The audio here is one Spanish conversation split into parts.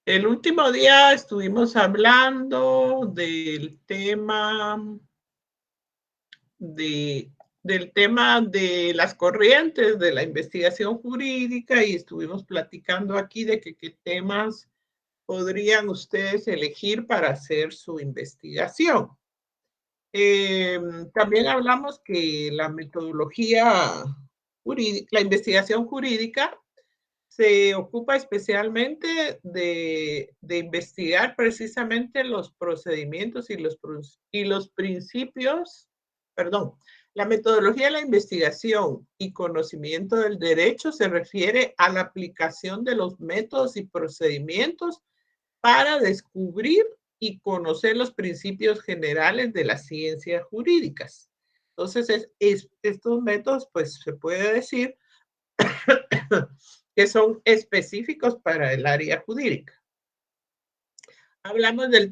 El último día estuvimos hablando de, del tema de las corrientes de la investigación jurídica y estuvimos platicando aquí de qué temas podrían ustedes elegir para hacer su investigación. También hablamos que la metodología jurídica, la investigación jurídica se ocupa especialmente de investigar precisamente los procedimientos y los principios, perdón, la metodología de la investigación y conocimiento del derecho se refiere a la aplicación de los métodos y procedimientos para descubrir y conocer los principios generales de las ciencias jurídicas. Entonces, estos métodos, pues se puede decir que son específicos para el área jurídica. Hablamos del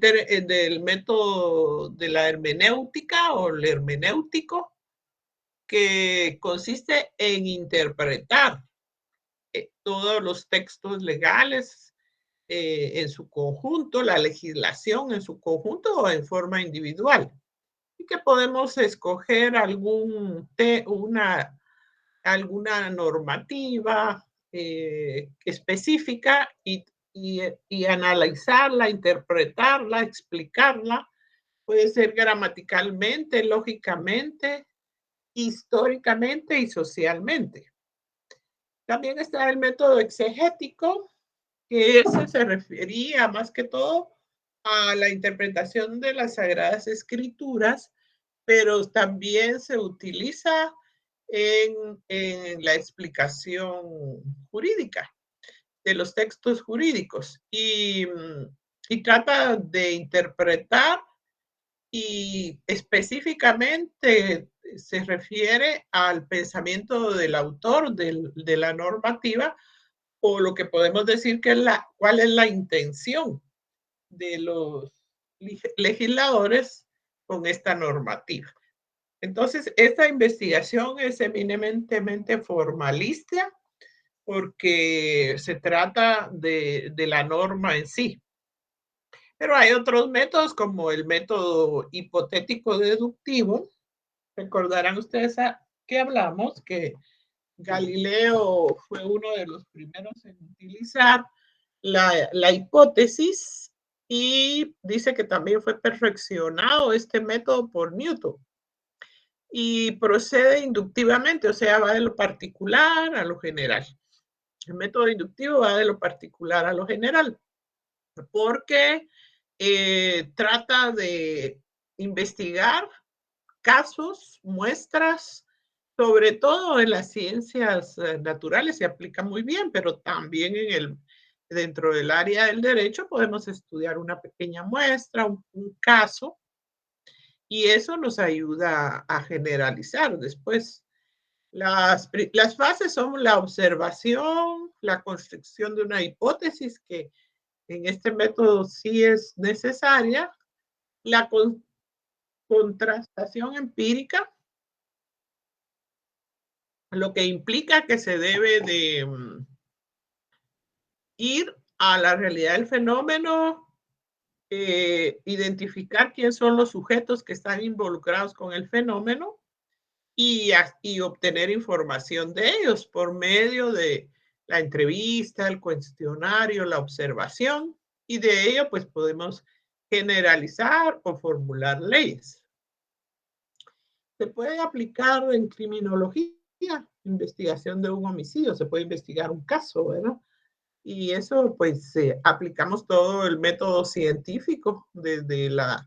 método de la hermenéutica o el hermenéutico, que consiste en interpretar todos los textos legales en su conjunto, la legislación en su conjunto o en forma individual. Y que podemos escoger alguna normativa específica y analizarla, interpretarla, explicarla. Puede ser gramaticalmente, lógicamente, históricamente y socialmente. También está el método exegético, que ese se refería más que todo a la interpretación de las Sagradas Escrituras, pero también se utiliza en la explicación jurídica de los textos jurídicos y trata de interpretar y específicamente se refiere al pensamiento del autor de la normativa o lo que podemos decir que es cuál es la intención de los legisladores con esta normativa. Entonces, esta investigación es eminentemente formalista porque se trata de la norma en sí. Pero hay otros métodos como el método hipotético deductivo. Recordarán ustedes que hablamos que Galileo fue uno de los primeros en utilizar la hipótesis y dice que también fue perfeccionado este método por Newton y procede inductivamente, o sea, va de lo particular a lo general. El método inductivo va de lo particular a lo general, porque trata de investigar casos, muestras, sobre todo en las ciencias naturales se aplica muy bien, pero también dentro del área del derecho podemos estudiar una pequeña muestra, un caso, y eso nos ayuda a generalizar después. Las fases son la observación, la construcción de una hipótesis, que en este método sí es necesaria, la contrastación empírica, lo que implica que se debe de ir a la realidad del fenómeno, identificar quiénes son los sujetos que están involucrados con el fenómeno y obtener información de ellos por medio de la entrevista, el cuestionario, la observación, y de ello pues podemos generalizar o formular leyes. Se puede aplicar en criminología, investigación de un homicidio, se puede investigar un caso, ¿verdad? Y eso, pues, aplicamos todo el método científico, desde la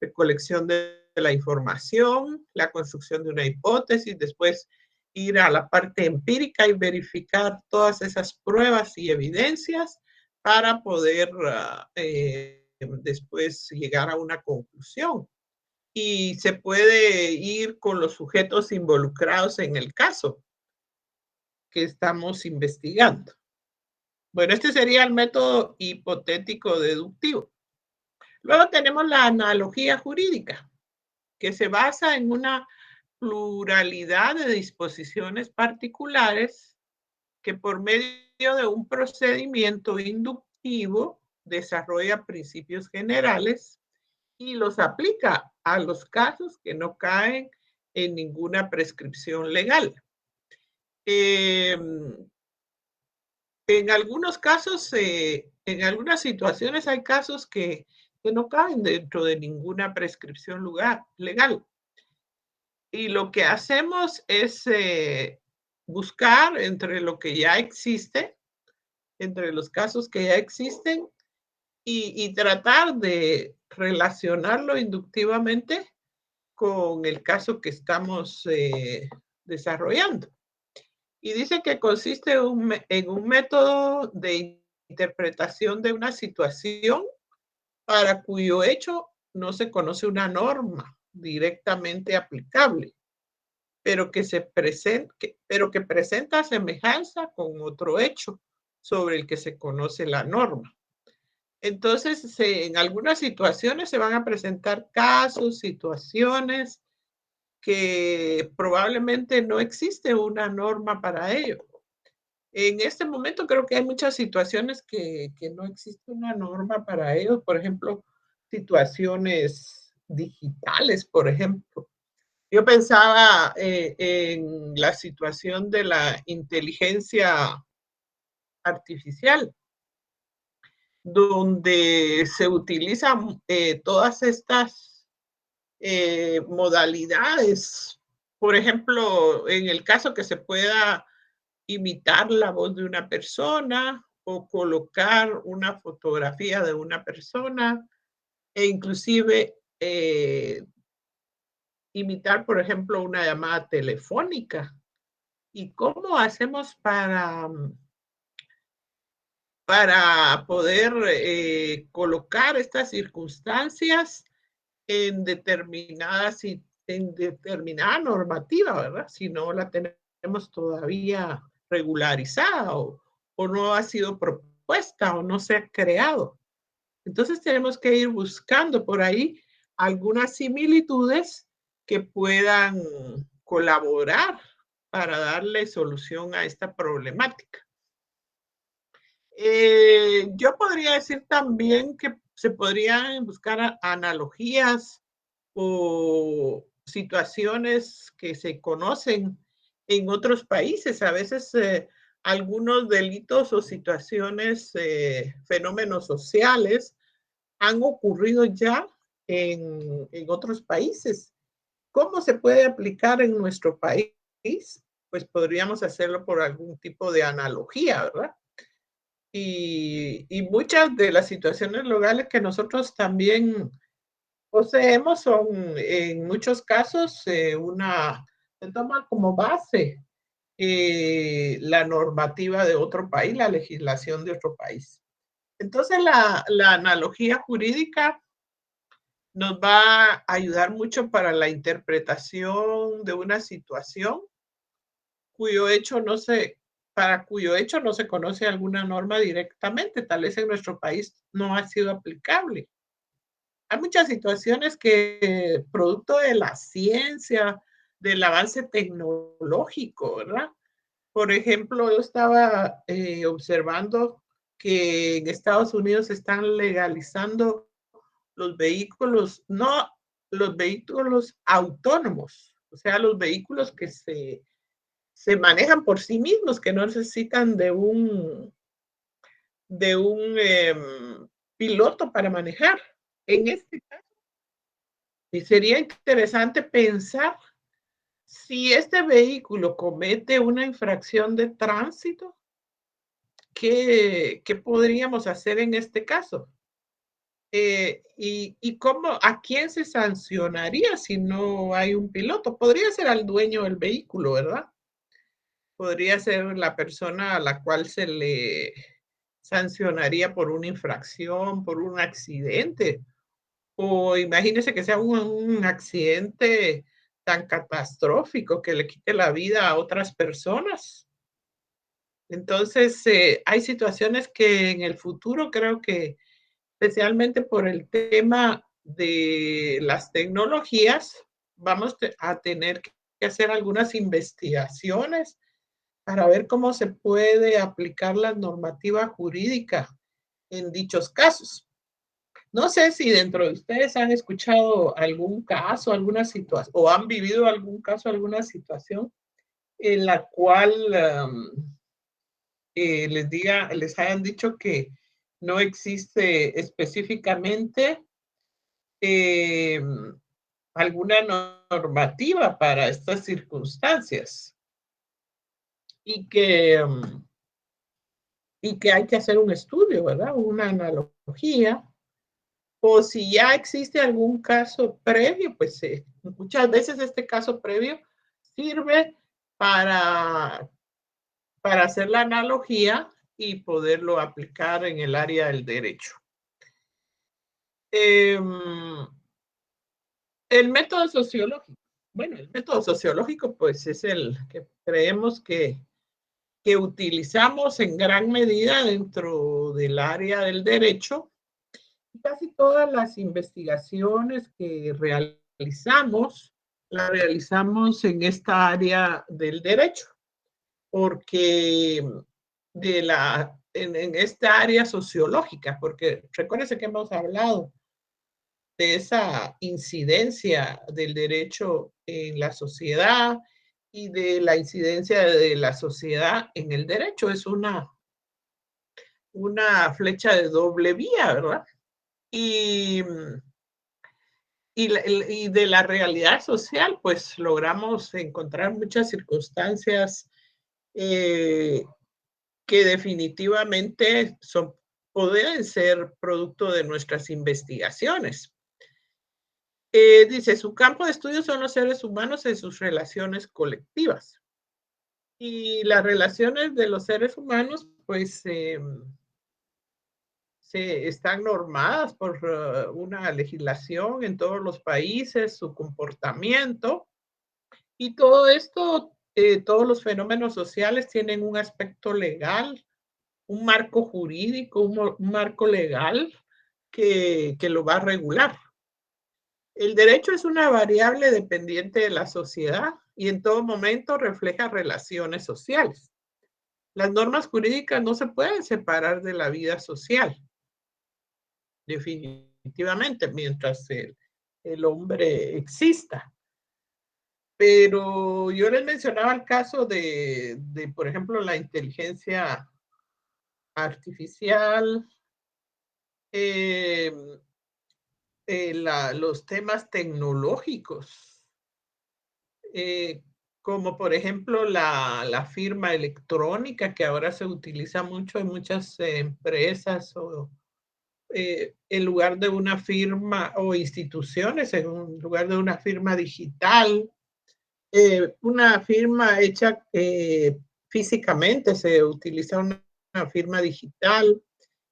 recolección de la información, la construcción de una hipótesis, después ir a la parte empírica y verificar todas esas pruebas y evidencias para poder después llegar a una conclusión. Y se puede ir con los sujetos involucrados en el caso que estamos investigando. Bueno, este sería el método hipotético deductivo. Luego tenemos la analogía jurídica, que se basa en una pluralidad de disposiciones particulares que por medio de un procedimiento inductivo desarrolla principios generales y los aplica a los casos que no caen en ninguna prescripción legal. En algunos casos, en algunas situaciones hay casos que no caben dentro de ninguna prescripción legal. Y lo que hacemos es buscar entre lo que ya existe, entre los casos que ya existen, y tratar de relacionarlo inductivamente con el caso que estamos desarrollando. Y dice que consiste en un método de interpretación de una situación para cuyo hecho no se conoce una norma directamente aplicable, pero que presenta semejanza con otro hecho sobre el que se conoce la norma. Entonces, en algunas situaciones se van a presentar casos, situaciones que probablemente no existe una norma para ello. En este momento creo que hay muchas situaciones que no existe una norma para ello. Por ejemplo, situaciones digitales, por ejemplo. Yo pensaba en la situación de la inteligencia artificial, donde se utilizan todas estas modalidades. Por ejemplo, en el caso que se pueda imitar la voz de una persona o colocar una fotografía de una persona e inclusive imitar, por ejemplo, una llamada telefónica. ¿Y cómo hacemos para poder colocar estas circunstancias en determinada normativa, ¿verdad? Si no la tenemos todavía regularizada o no ha sido propuesta o no se ha creado. Entonces tenemos que ir buscando por ahí algunas similitudes que puedan colaborar para darle solución a esta problemática. Yo podría decir también que se podrían buscar analogías o situaciones que se conocen en otros países. A veces algunos delitos o situaciones, fenómenos sociales han ocurrido ya en otros países. ¿Cómo se puede aplicar en nuestro país? Pues podríamos hacerlo por algún tipo de analogía, ¿verdad? Y muchas de las situaciones legales que nosotros también poseemos son en muchos casos se toma como base la normativa de otro país, la legislación de otro país. Entonces la analogía jurídica nos va a ayudar mucho para la interpretación de una situación cuyo hecho no se, para cuyo hecho no se conoce alguna norma directamente, tal vez en nuestro país no ha sido aplicable. Hay muchas situaciones que, producto de la ciencia, del avance tecnológico, ¿verdad? Por ejemplo, yo estaba observando que en Estados Unidos están legalizando los vehículos, no los vehículos autónomos, o sea, los vehículos que se manejan por sí mismos, que no necesitan de un piloto para manejar. En este caso, sería interesante pensar si este vehículo comete una infracción de tránsito, ¿qué podríamos hacer en este caso? Y cómo, ¿a quién se sancionaría si no hay un piloto? Podría ser al dueño del vehículo, ¿verdad? Podría ser la persona a la cual se le sancionaría por una infracción, por un accidente. O imagínese que sea un accidente tan catastrófico que le quite la vida a otras personas. Entonces, hay situaciones que en el futuro creo que, especialmente por el tema de las tecnologías, vamos a tener que hacer algunas investigaciones para ver cómo se puede aplicar la normativa jurídica en dichos casos. No sé si dentro de ustedes han escuchado algún caso, alguna situación, o han vivido algún caso, alguna situación en la cual les hayan dicho que no existe específicamente eh, alguna normativa para estas circunstancias y que, y que hay que hacer un estudio, ¿verdad? Una analogía. O si ya existe algún caso previo, pues muchas veces este caso previo sirve para, para hacer la analogía y poderlo aplicar en el área del derecho. El método sociológico. Bueno, el método sociológico pues es el que creemos que utilizamos en gran medida dentro del área del derecho. Casi todas las investigaciones que realizamos, las realizamos en esta área del derecho, porque en esta área sociológica, porque recuérdense que hemos hablado de esa incidencia del derecho en la sociedad y de la incidencia de la sociedad en el derecho. Es una flecha de doble vía, ¿verdad? Y, y de la realidad social, pues logramos encontrar muchas circunstancias eh, que definitivamente pueden ser producto de nuestras investigaciones. Dice, su campo de estudio son los seres humanos en sus relaciones colectivas. Y las relaciones de los seres humanos, pues, se están normadas por una legislación en todos los países, su comportamiento, y todo esto, todos los fenómenos sociales tienen un aspecto legal, un marco jurídico, un marco legal que lo va a regular. El derecho es una variable dependiente de la sociedad y en todo momento refleja relaciones sociales. Las normas jurídicas no se pueden separar de la vida social, definitivamente, mientras el hombre exista. Pero yo les mencionaba el caso por ejemplo, la inteligencia artificial, eh, los temas tecnológicos, eh, como por ejemplo la firma electrónica que ahora se utiliza mucho en muchas empresas o en lugar de una firma o instituciones, en lugar de una firma digital, una firma hecha físicamente, se utiliza una firma digital,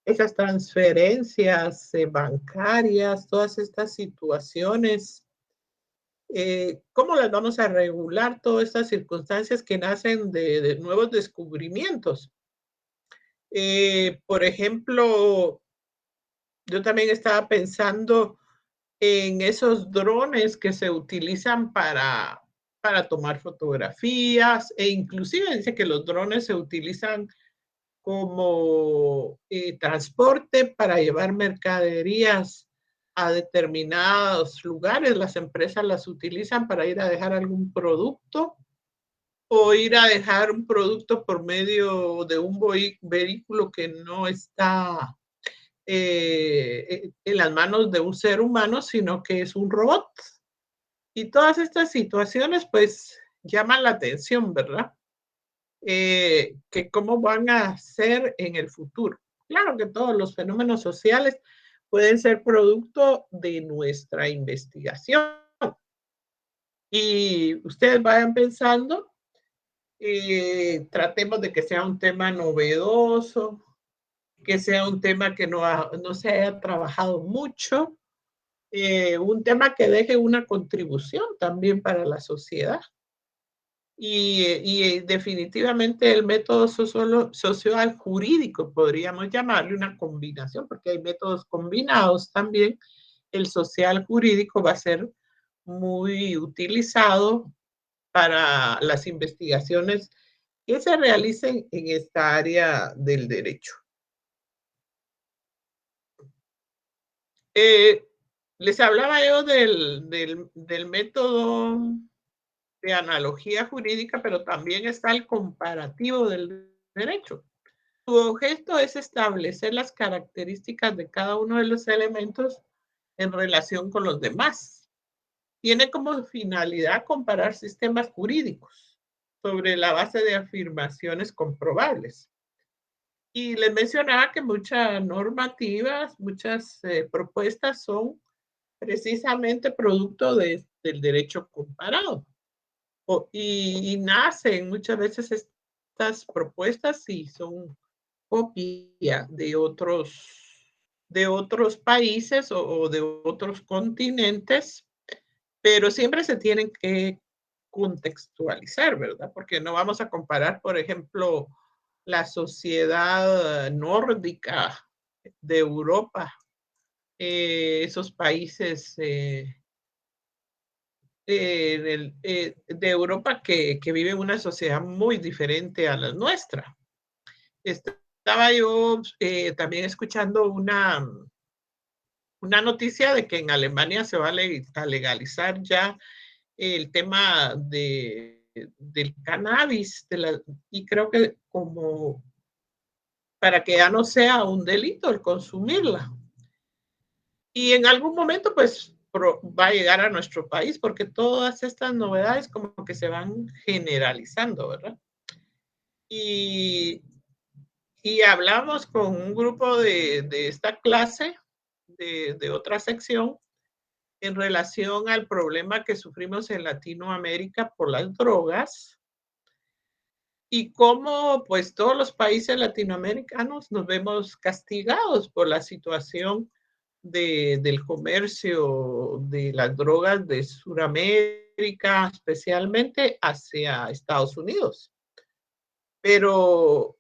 esas transferencias bancarias, todas estas situaciones. ¿Cómo las vamos a regular? Todas estas circunstancias que nacen de nuevos descubrimientos. Por ejemplo, yo también estaba pensando en esos drones que se utilizan para tomar fotografías e inclusive dice que los drones se utilizan como transporte para llevar mercaderías a determinados lugares. Las empresas las utilizan para ir a dejar algún producto o ir a dejar un producto por medio de un vehículo que no está en las manos de un ser humano, sino que es un robot. Y todas estas situaciones pues llaman la atención, ¿verdad? Que cómo van a ser en el futuro. Claro que todos los fenómenos sociales pueden ser producto de nuestra investigación. Y ustedes vayan pensando, tratemos de que sea un tema novedoso, que sea un tema que no se haya trabajado mucho, un tema que deje una contribución también para la sociedad. Y definitivamente el método social jurídico, podríamos llamarle una combinación, porque hay métodos combinados también. El social jurídico va a ser muy utilizado para las investigaciones que se realicen en esta área del derecho. Eh, les hablaba yo del método de analogía jurídica, pero también está el comparativo del derecho. Su objeto es establecer las características de cada uno de los elementos en relación con los demás. Tiene como finalidad comparar sistemas jurídicos sobre la base de afirmaciones comprobables. Y les mencionaba que muchas normativas, muchas propuestas son precisamente producto del derecho comparado. Y nacen muchas veces estas propuestas y son copia de otros países o de otros continentes, pero siempre se tienen que contextualizar, ¿verdad? Porque no vamos a comparar, por ejemplo, la sociedad nórdica de Europa, esos países de Europa que viven una sociedad muy diferente a la nuestra. Estaba yo también escuchando una noticia de que en Alemania se va a legalizar ya el tema del cannabis, y creo que como para que ya no sea un delito el consumirla. Y en algún momento, pues, va a llegar a nuestro país, porque todas estas novedades como que se van generalizando, ¿verdad? Y, y hablamos con un grupo de esta clase, de otra sección, en relación al problema que sufrimos en Latinoamérica por las drogas y cómo pues todos los países latinoamericanos nos vemos castigados por la situación del comercio de las drogas de Sudamérica, especialmente hacia Estados Unidos. Pero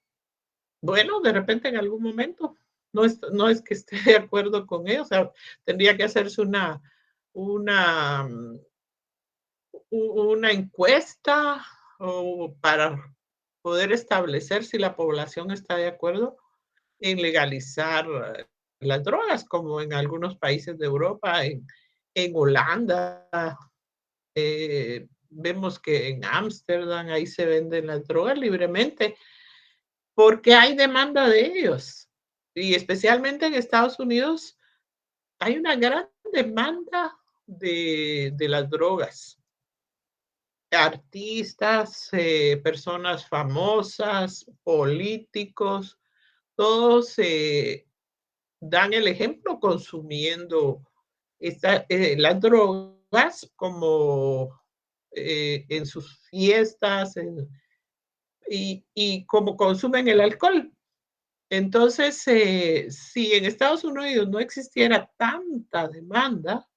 bueno, de repente en algún momento, no es que esté de acuerdo con ellos, o sea, tendría que hacerse una, una encuesta o para poder establecer si la población está de acuerdo en legalizar las drogas, como en algunos países de Europa, en Holanda. Vemos que en Ámsterdam ahí se venden las drogas libremente porque hay demanda de ellos. Y especialmente en Estados Unidos hay una gran demanda de las drogas. Artistas, personas famosas, políticos, todos dan el ejemplo consumiendo las drogas como en sus fiestas y como consumen el alcohol. Entonces, si en Estados Unidos no existiera tanta demanda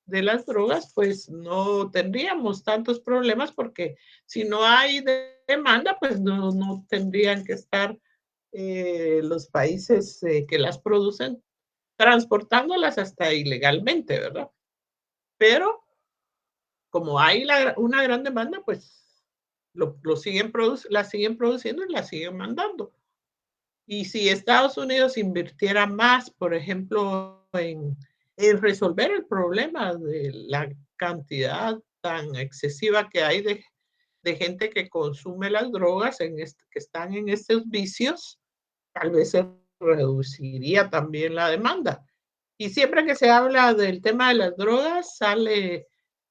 de las drogas, pues no tendríamos tantos problemas porque si no hay demanda, pues no tendrían que estar los países que las producen transportándolas hasta ilegalmente, ¿verdad? Pero como hay una gran demanda, pues la siguen produciendo y la siguen mandando. Y si Estados Unidos invirtiera más, por ejemplo, en resolver el problema de la cantidad tan excesiva que hay de gente que consume las drogas, que están en estos vicios, tal vez se reduciría también la demanda. Y siempre que se habla del tema de las drogas, sale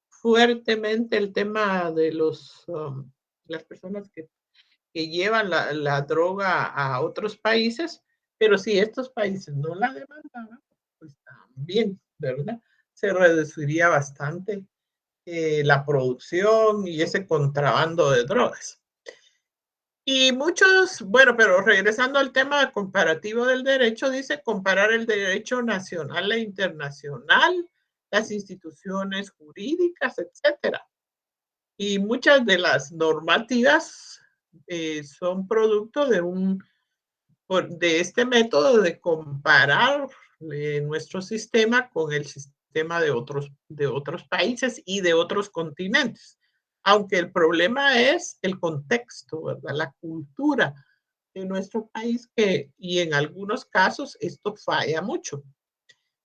fuertemente el tema de las personas que llevan la droga a otros países, pero si estos países no la demandan, pues también, ¿verdad? Se reduciría bastante la producción y ese contrabando de drogas. Y muchos, bueno, pero regresando al tema comparativo del derecho, dice comparar el derecho nacional e internacional, las instituciones jurídicas, etcétera. Y muchas de las normativas son producto de este método de comparar nuestro sistema con el sistema de otros países y de otros continentes. Aunque el problema es el contexto, ¿verdad? La cultura de nuestro país y en algunos casos esto falla mucho.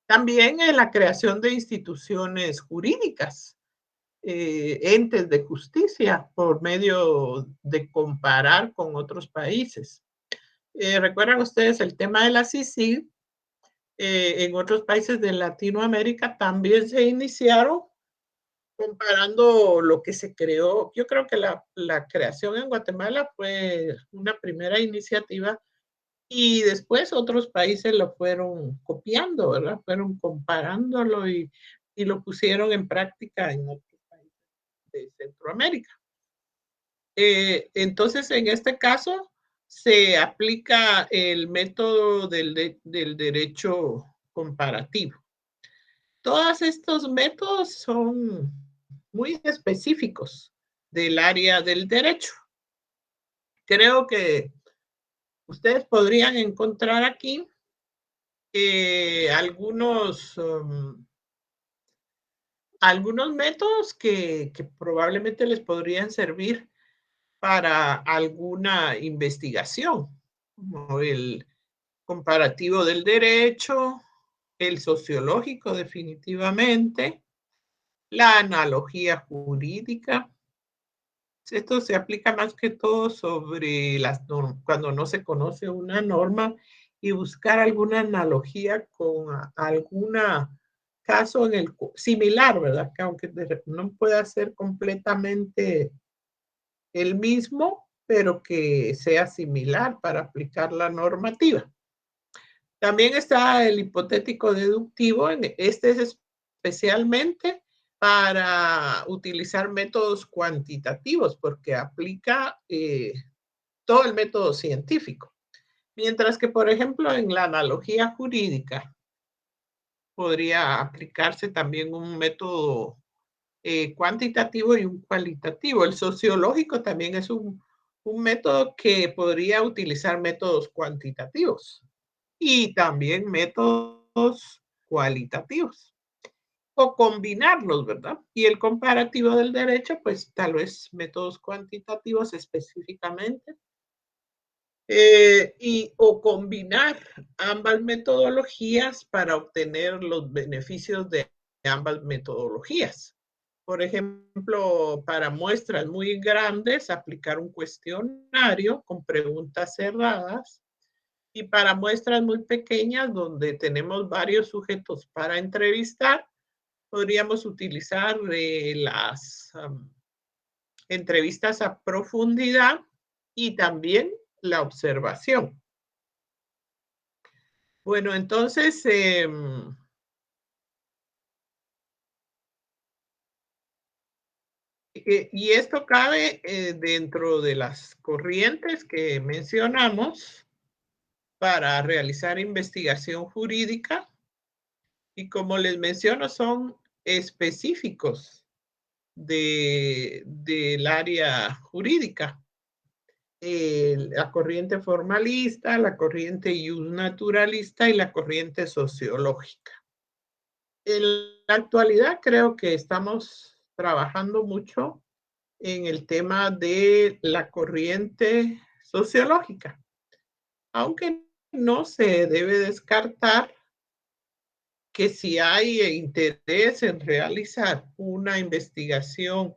También en la creación de instituciones jurídicas, entes de justicia por medio de comparar con otros países. ¿Recuerdan ustedes el tema de la CICIG? En otros países de Latinoamérica también se iniciaron comparando lo que se creó. Yo creo que la creación en Guatemala fue una primera iniciativa y después otros países lo fueron copiando, ¿verdad? Fueron comparándolo y lo pusieron en práctica en otros países de Centroamérica. Entonces, en este caso, se aplica el método del derecho comparativo. Todos estos métodos son muy específicos del área del derecho. Creo que ustedes podrían encontrar aquí algunos métodos que probablemente les podrían servir para alguna investigación, como el comparativo del derecho, el sociológico definitivamente, la analogía jurídica. Esto se aplica más que todo sobre las normas, cuando no se conoce una norma y buscar alguna analogía con alguna caso en el similar, ¿verdad? Que aunque no pueda ser completamente el mismo, pero que sea similar para aplicar la normativa. También está el hipotético deductivo. Este es especialmente para utilizar métodos cuantitativos, porque aplica todo el método científico. Mientras que, por ejemplo, en la analogía jurídica podría aplicarse también un método cuantitativo y un cualitativo. El sociológico también es un método que podría utilizar métodos cuantitativos y también métodos cualitativos o combinarlos, ¿verdad? Y el comparativo del derecho, pues tal vez métodos cuantitativos específicamente o combinar ambas metodologías para obtener los beneficios de ambas metodologías. Por ejemplo, para muestras muy grandes, aplicar un cuestionario con preguntas cerradas. Y para muestras muy pequeñas, donde tenemos varios sujetos para entrevistar, podríamos utilizar las entrevistas a profundidad y también la observación. Bueno, entonces, y esto cabe dentro de las corrientes que mencionamos para realizar investigación jurídica y como les menciono, son específicos del área jurídica. La corriente formalista, la corriente naturalista y la corriente sociológica. En la actualidad creo que estamos trabajando mucho en el tema de la corriente sociológica, aunque no se debe descartar que si hay interés en realizar una investigación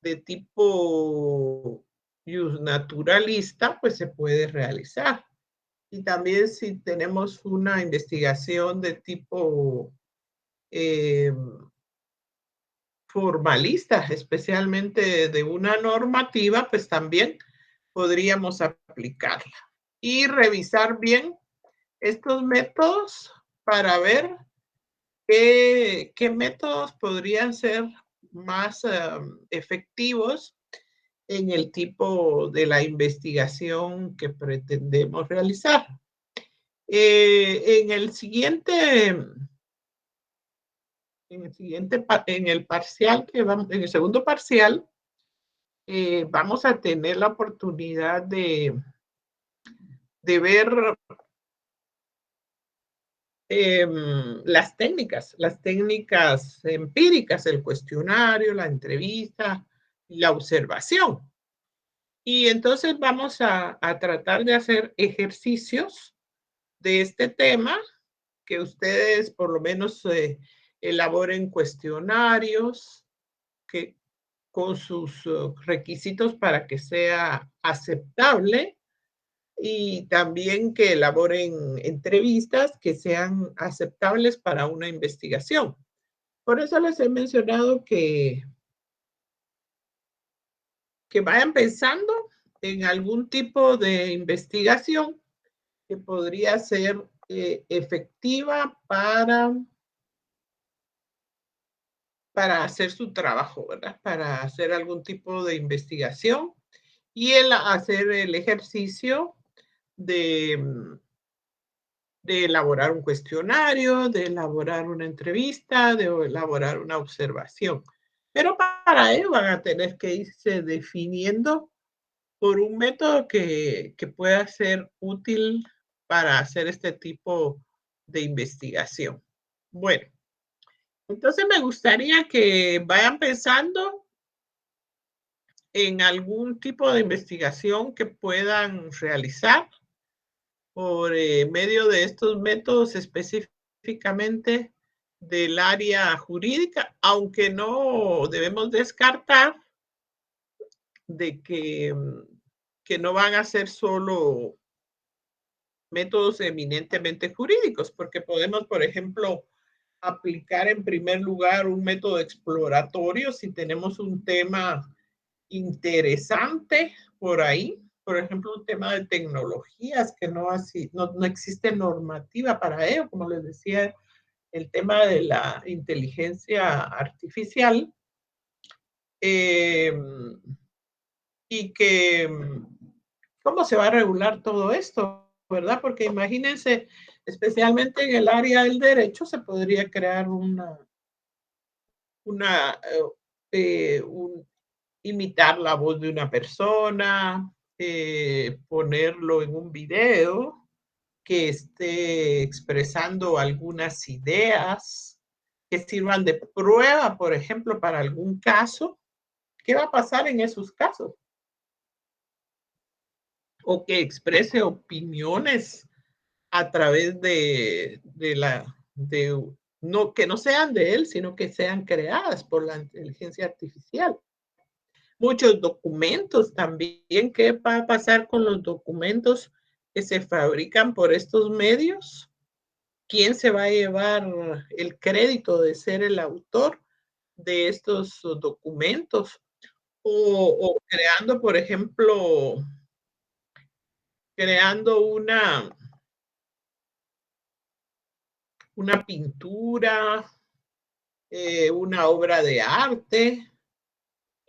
de tipo naturalista, pues se puede realizar. Y también si tenemos una investigación de tipo formalista, especialmente de una normativa, pues también podríamos aplicarla. Y revisar bien estos métodos para ver qué métodos podrían ser más efectivos en el tipo de la investigación que pretendemos realizar. En el siguiente, en el parcial que vamos, en el segundo parcial, vamos a tener la oportunidad de ver las técnicas empíricas, el cuestionario, la entrevista, la observación. Y entonces vamos a tratar de hacer ejercicios de este tema que ustedes por lo menos elaboren cuestionarios que, con sus requisitos para que sea aceptable y también que elaboren entrevistas que sean aceptables para una investigación. Por eso les he mencionado que vayan pensando en algún tipo de investigación que podría ser efectiva para hacer su trabajo, ¿verdad? Para hacer algún tipo de investigación y el hacer el ejercicio de, de elaborar un cuestionario, de elaborar una entrevista, de elaborar una observación. Pero para ello van a tener que irse definiendo por un método que pueda ser útil para hacer este tipo de investigación. Bueno, entonces me gustaría que vayan pensando en algún tipo de investigación que puedan realizar por medio de estos métodos específicamente del área jurídica, aunque no debemos descartar de que no van a ser solo métodos eminentemente jurídicos, porque podemos, por ejemplo, aplicar en primer lugar un método exploratorio si tenemos un tema interesante por ahí, por ejemplo, un tema de tecnologías que no existe normativa para ello, como les decía, el tema de la inteligencia artificial, eh, y que cómo se va a regular todo esto, ¿verdad? Porque imagínense, especialmente en el área del derecho, se podría crear una imitar la voz de una persona, ponerlo en un video que esté expresando algunas ideas que sirvan de prueba, por ejemplo, para algún caso. ¿Qué va a pasar en esos casos? O que exprese opiniones a través no, que no sean de él, sino que sean creadas por la inteligencia artificial. Muchos documentos también. ¿Qué va a pasar con los documentos que se fabrican por estos medios? ¿Quién se va a llevar el crédito de ser el autor de estos documentos? O creando, por ejemplo, creando una pintura, una obra de arte.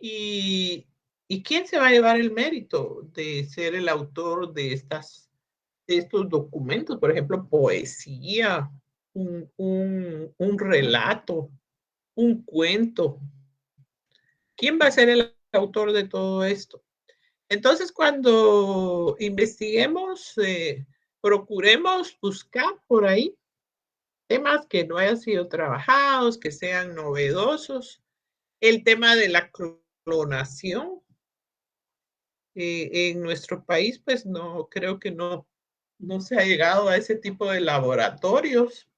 ¿Y, ¿Y quién se va a llevar el mérito de ser el autor de estos documentos? Por ejemplo, poesía, un relato, un cuento. ¿Quién va a ser el autor de todo esto? Entonces, cuando investiguemos, procuremos buscar por ahí temas que no hayan sido trabajados, que sean novedosos. El tema de la clonación en nuestro país, pues no, creo que no se ha llegado a ese tipo de laboratorios.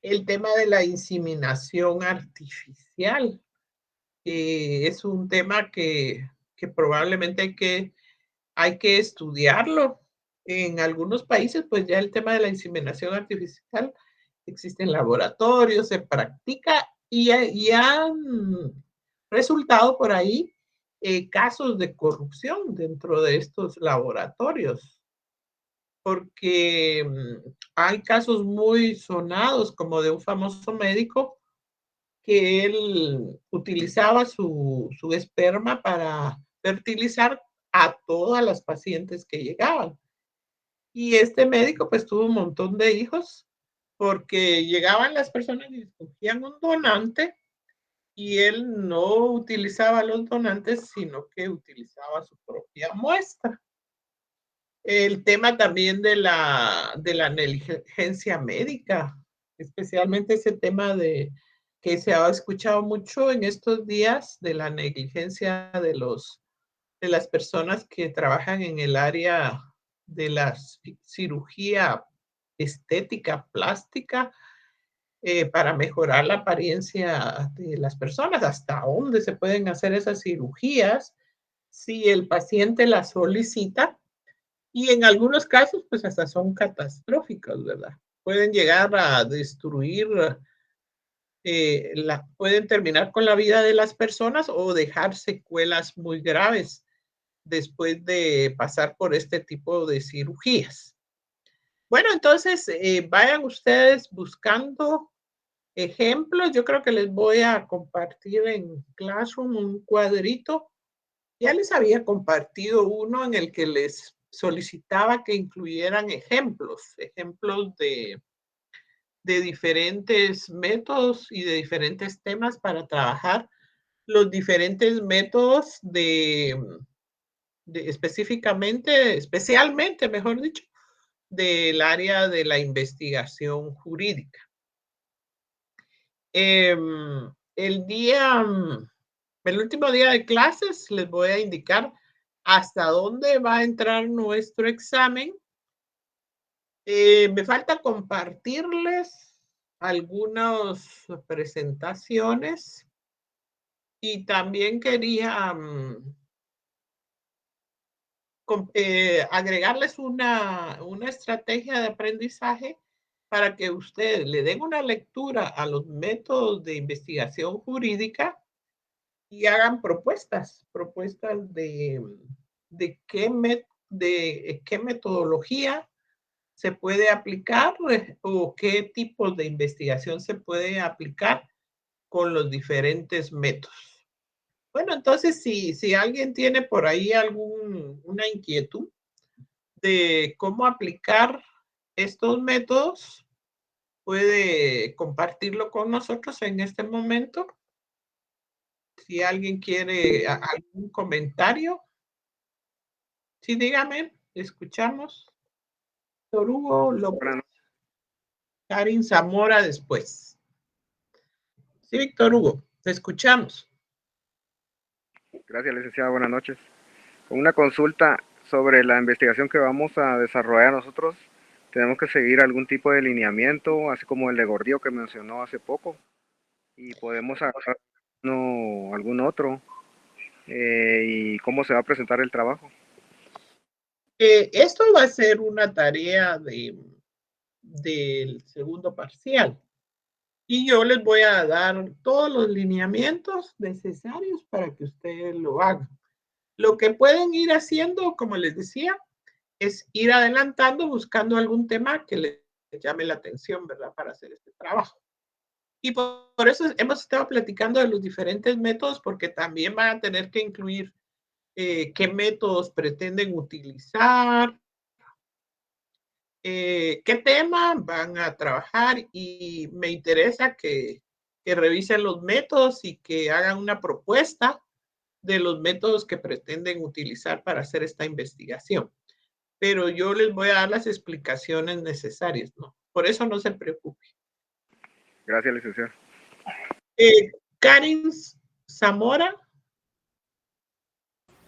El tema de la inseminación artificial es un tema que probablemente hay que estudiarlo. En algunos países, pues ya el tema de la inseminación artificial existe en laboratorios, se practica y han resultado por ahí casos de corrupción dentro de estos laboratorios, porque hay casos muy sonados, como de un famoso médico que él utilizaba su esperma para fertilizar a todas las pacientes que llegaban. Y este médico pues tuvo un montón de hijos porque llegaban las personas y escogían un donante y él no utilizaba los donantes, sino que utilizaba su propia muestra. El tema también de la negligencia médica, especialmente ese tema que se ha escuchado mucho en estos días de la negligencia de las personas que trabajan en el área de la cirugía estética, plástica, para mejorar la apariencia de las personas. ¿Hasta dónde se pueden hacer esas cirugías si el paciente las solicita? Y en algunos casos, pues hasta son catastróficas, ¿verdad? Pueden llegar a destruir, pueden terminar con la vida de las personas o dejar secuelas muy graves después de pasar por este tipo de cirugías. Bueno, entonces vayan ustedes buscando ejemplos. Yo creo que les voy a compartir en Classroom un cuadrito. Ya les había compartido uno en el que les solicitaba que incluyeran ejemplos de diferentes métodos y de diferentes temas para trabajar los diferentes métodos especialmente, mejor dicho, del área de la investigación jurídica. El último día de clases les voy a indicar hasta dónde va a entrar nuestro examen. Me falta compartirles algunas presentaciones y también quería agregarles una estrategia de aprendizaje para que ustedes le den una lectura a los métodos de investigación jurídica y hagan propuestas de qué metodología se puede aplicar o qué tipo de investigación se puede aplicar con los diferentes métodos. Bueno, entonces si alguien tiene por ahí una inquietud de cómo aplicar estos métodos, puede compartirlo con nosotros en este momento. Si alguien quiere algún comentario, sí, dígame, escuchamos. Víctor Hugo López. Karin Zamora después. Sí, Víctor Hugo, te escuchamos. Gracias, licenciada, buenas noches. Una consulta sobre la investigación que vamos a desarrollar nosotros. ¿Tenemos que seguir algún tipo de lineamiento, así como el de Gordillo que mencionó hace poco? ¿Y podemos agarrar algún otro? ¿Y cómo se va a presentar el trabajo? Esto va a ser una tarea del segundo parcial. Y yo les voy a dar todos los lineamientos necesarios para que ustedes lo hagan. Lo que pueden ir haciendo, como les decía, es ir adelantando buscando algún tema que les llame la atención, ¿verdad? Para hacer este trabajo. Y por eso hemos estado platicando de los diferentes métodos, porque también van a tener que incluir qué métodos pretenden utilizar, qué tema van a trabajar, y me interesa que revisen los métodos y que hagan una propuesta de los métodos que pretenden utilizar para hacer esta investigación. Pero yo les voy a dar las explicaciones necesarias, ¿no? Por eso no se preocupe. Gracias, licenciada. Karin Zamora.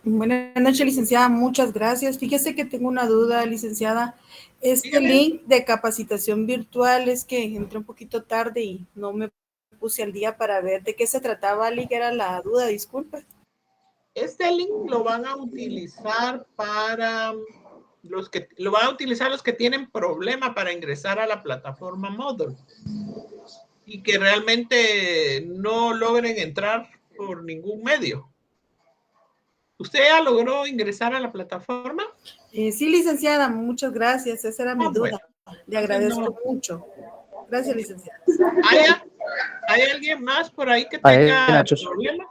Buenas noches, licenciada. Muchas gracias. Fíjese que tengo una duda, licenciada. Dígame. Link de capacitación virtual es que entré un poquito tarde y no me puse al día para ver de qué se trataba, era la duda, disculpe. Este link lo van a utilizar para los que tienen problema para ingresar a la plataforma Moodle y que realmente no logren entrar por ningún medio. ¿Usted ya logró ingresar a la plataforma? Sí, licenciada, muchas gracias. Esa era mi duda. Bueno, le agradezco mucho. Gracias, licenciada. ¿Hay alguien más por ahí que tenga problema?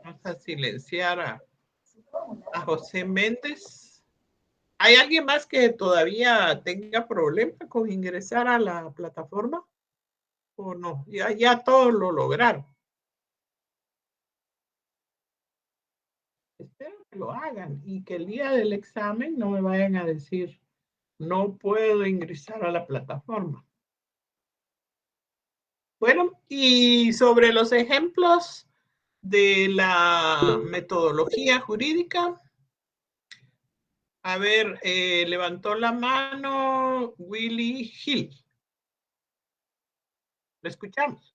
Vamos a silenciar a José Méndez. ¿Hay alguien más que todavía tenga problema con ingresar a la plataforma? ¿O no? Ya todos lo lograron. Espero que lo hagan y que el día del examen no me vayan a decir, no puedo ingresar a la plataforma. Bueno, y sobre los ejemplos de la metodología jurídica, A ver, levantó la mano Willy Hill. ¿Lo escuchamos?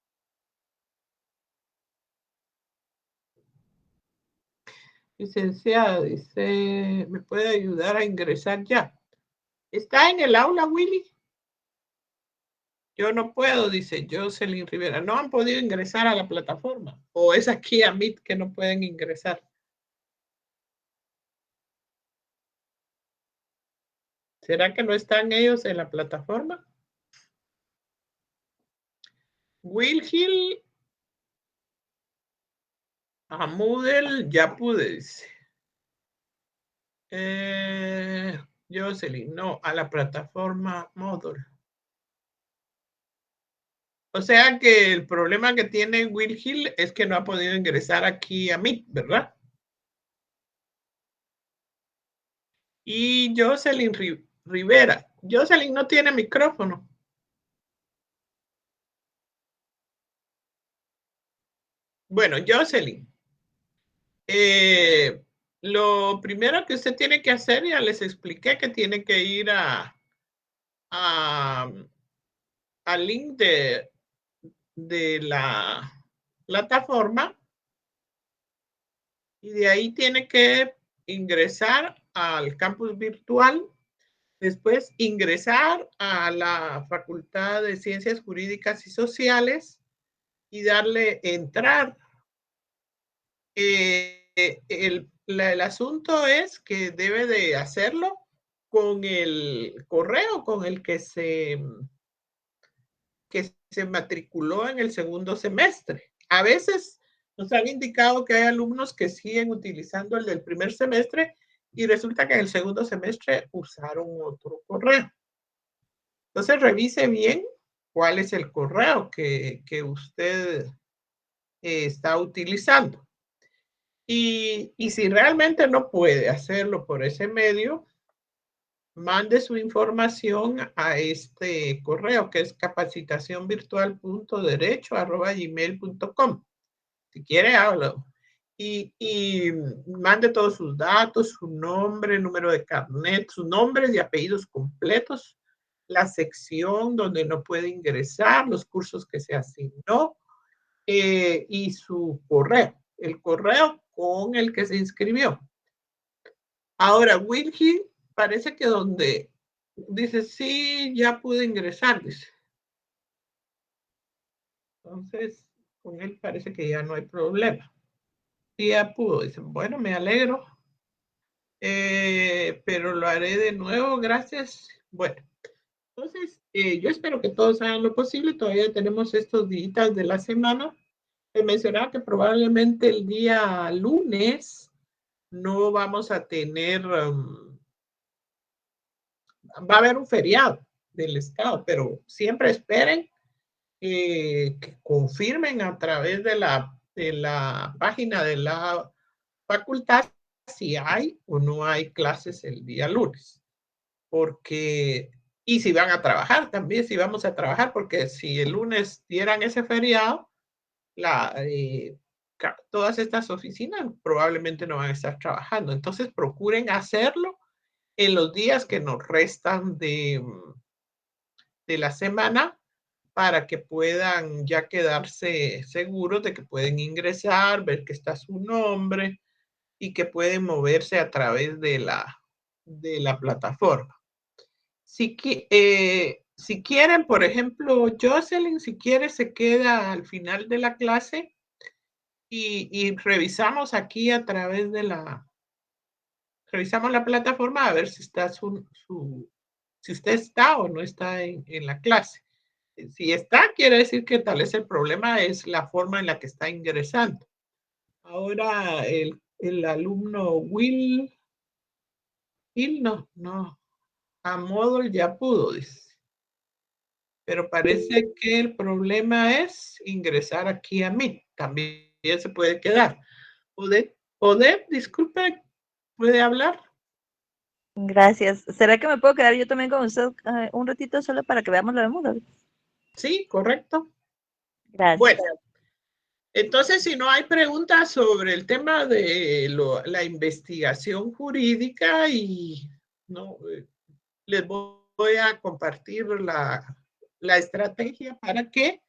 Licenciada, dice, ¿me puede ayudar a ingresar ya? ¿Está en el aula, Willy? Yo no puedo, dice Jocelyn Rivera. No han podido ingresar a la plataforma. ¿O es aquí a Meet que no pueden ingresar? ¿Será que no están ellos en la plataforma? Will Hill. A Moodle ya pude, dice. Jocelyn, no, a la plataforma Moodle. O sea que el problema que tiene Will Hill es que no ha podido ingresar aquí a Meet, ¿verdad? Y Jocelyn Rivera. Jocelyn no tiene micrófono. Bueno, Jocelyn. Lo primero que usted tiene que hacer, ya les expliqué que tiene que ir al link de la plataforma y de ahí tiene que ingresar al campus virtual, después ingresar a la Facultad de Ciencias Jurídicas y Sociales y darle entrar. El asunto es que debe de hacerlo con el correo con el que se matriculó en el segundo semestre. A veces nos han indicado que hay alumnos que siguen utilizando el del primer semestre y resulta que en el segundo semestre usaron otro correo. Entonces revise bien cuál es el correo que usted está utilizando. Y si realmente no puede hacerlo por ese medio, mande su información a este correo que es capacitacionvirtual.derecho@gmail.com. Si quiere, hágalo. Y mande todos sus datos, su nombre, número de carnet, sus nombres y apellidos completos, la sección donde no puede ingresar, los cursos que se asignó y su correo, el correo con el que se inscribió. Ahora, Wilkie parece que donde dice, sí, ya pude ingresar, dice. Entonces, con él parece que ya no hay problema. Sí, ya pudo, dice, bueno, me alegro, pero lo haré de nuevo, gracias. Bueno, entonces, yo espero que todos hagan lo posible, todavía tenemos estos días de la semana. Mencionaba que probablemente el día lunes no vamos a tener, va a haber un feriado del estado, pero siempre esperen que confirmen a través de la página de la facultad si hay o no hay clases el día lunes. Porque, y si van a trabajar también, si vamos a trabajar, porque si el lunes dieran ese feriado, todas estas oficinas probablemente no van a estar trabajando. Entonces procuren hacerlo en los días que nos restan de la semana para que puedan ya quedarse seguros de que pueden ingresar, ver que está su nombre y que pueden moverse a través de la plataforma. Si quieren, por ejemplo, Jocelyn, si quiere, se queda al final de la clase y revisamos aquí a través de revisamos la plataforma a ver si está si usted está o no está en la clase. Si está, quiere decir que tal vez el problema es la forma en la que está ingresando. Ahora el alumno Will no, a Moodle ya pudo, dice. Pero parece que el problema es ingresar aquí a Meet. También se puede quedar. Odette, disculpe, ¿puede hablar? Gracias. ¿Será que me puedo quedar yo también con usted un ratito solo para que veamos lo de Moodle? Sí, correcto. Gracias. Bueno, entonces si no hay preguntas sobre el tema de la investigación jurídica y ¿no? Les voy a compartir la estrategia para que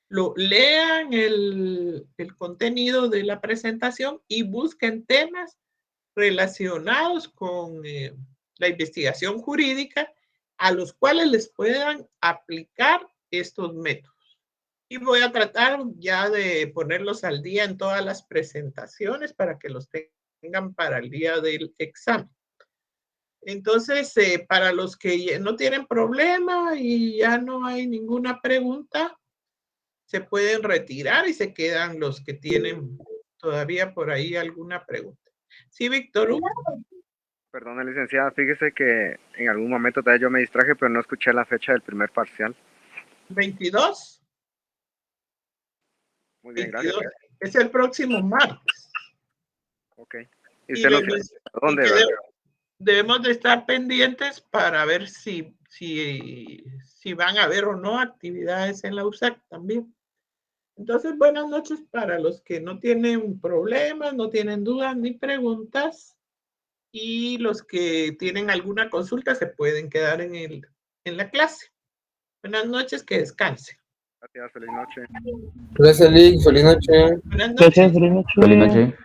lo lean el contenido de la presentación y busquen temas relacionados con la investigación jurídica a los cuales les puedan aplicar estos métodos. Y voy a tratar ya de ponerlos al día en todas las presentaciones para que los tengan para el día del examen. Entonces, para los que no tienen problema y ya no hay ninguna pregunta, se pueden retirar y se quedan los que tienen todavía por ahí alguna pregunta. Sí, Víctor Hugo. Perdón, licenciada, fíjese que en algún momento todavía yo me distraje, pero no escuché la fecha del primer parcial. 22. Muy bien, 22. gracias. Es el próximo martes. Ok. Y usted no sabe dónde, que ¿verdad? debemos de estar pendientes para ver si van a haber o no actividades en la USAC también. Entonces, buenas noches para los que no tienen problemas, no tienen dudas ni preguntas. Y los que tienen alguna consulta se pueden quedar en la clase. Buenas noches, que descansen. Gracias, feliz noche. Gracias, Lick. Feliz noche. Buenas noches. Feliz noche.